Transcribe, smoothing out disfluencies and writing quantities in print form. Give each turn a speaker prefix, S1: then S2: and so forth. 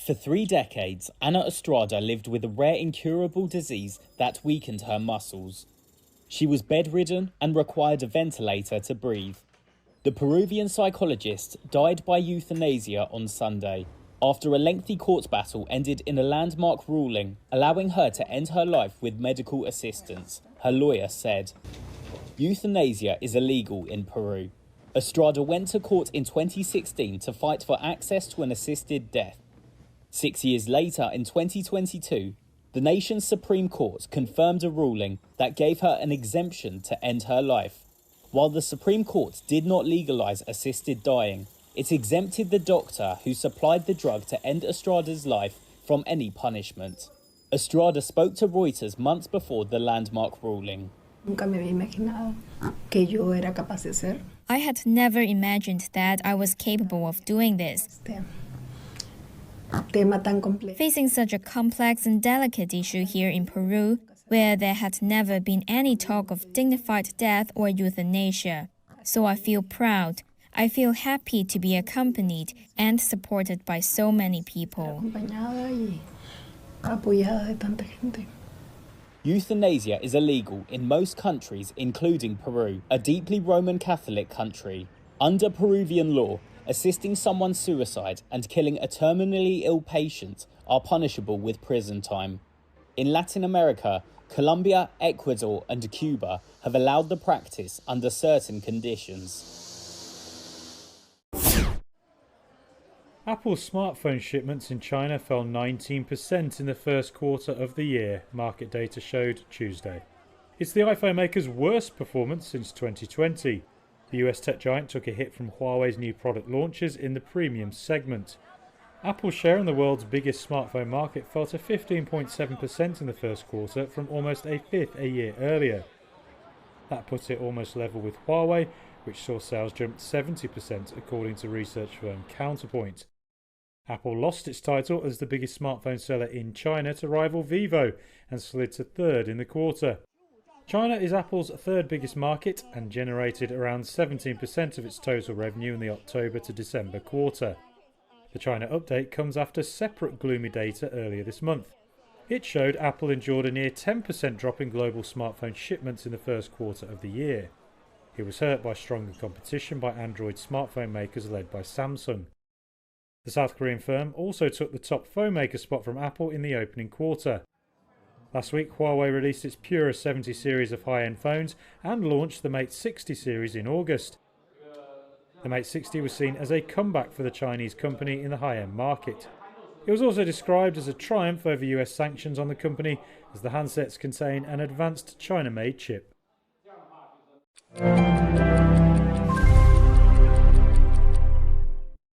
S1: For 3 decades, Ana Estrada lived with a rare incurable disease that weakened her muscles. She was bedridden and required a ventilator to breathe. The Peruvian psychologist died by euthanasia on Sunday, after a lengthy court battle ended in a landmark ruling allowing her to end her life with medical assistance, her lawyer said. Euthanasia is illegal in Peru. Estrada went to court in 2016 to fight for access to an assisted death. 6 years later, in 2022, the nation's Supreme Court confirmed a ruling that gave her an exemption to end her life. While the Supreme Court did not legalize assisted dying, it exempted the doctor who supplied the drug to end Estrada's life from any punishment. Estrada spoke to Reuters months before the landmark ruling.
S2: I had never imagined that I was capable of doing this. Facing such a complex and delicate issue here in Peru, where there had never been any talk of dignified death or euthanasia. So I feel proud. I feel happy to be accompanied and supported by so many people.
S1: Euthanasia is illegal in most countries, including Peru, a deeply Roman Catholic country. Under Peruvian law, assisting someone's suicide and killing a terminally ill patient are punishable with prison time. In Latin America, Colombia, Ecuador and Cuba have allowed the practice under certain conditions.
S3: Apple's smartphone shipments in China fell 19% in the first quarter of the year, market data showed Tuesday. It's the iPhone maker's worst performance since 2020. The US tech giant took a hit from Huawei's new product launches in the premium segment. Apple's share in the world's biggest smartphone market fell to 15.7% in the first quarter from almost a fifth a year earlier. That put it almost level with Huawei, which saw sales jump 70% according to research firm Counterpoint. Apple lost its title as the biggest smartphone seller in China to rival Vivo and slid to third in the quarter. China is Apple's third biggest market and generated around 17% of its total revenue in the October to December quarter. The China update comes after separate gloomy data earlier this month. It showed Apple endured a near 10% drop in global smartphone shipments in the first quarter of the year. It was hurt by stronger competition by Android smartphone makers led by Samsung. The South Korean firm also took the top phone maker spot from Apple in the opening quarter. Last week, Huawei released its Pura 70 series of high-end phones and launched the Mate 60 series in August. The Mate 60 was seen as a comeback for the Chinese company in the high-end market. It was also described as a triumph over US sanctions on the company, as the handsets contain an advanced China-made chip.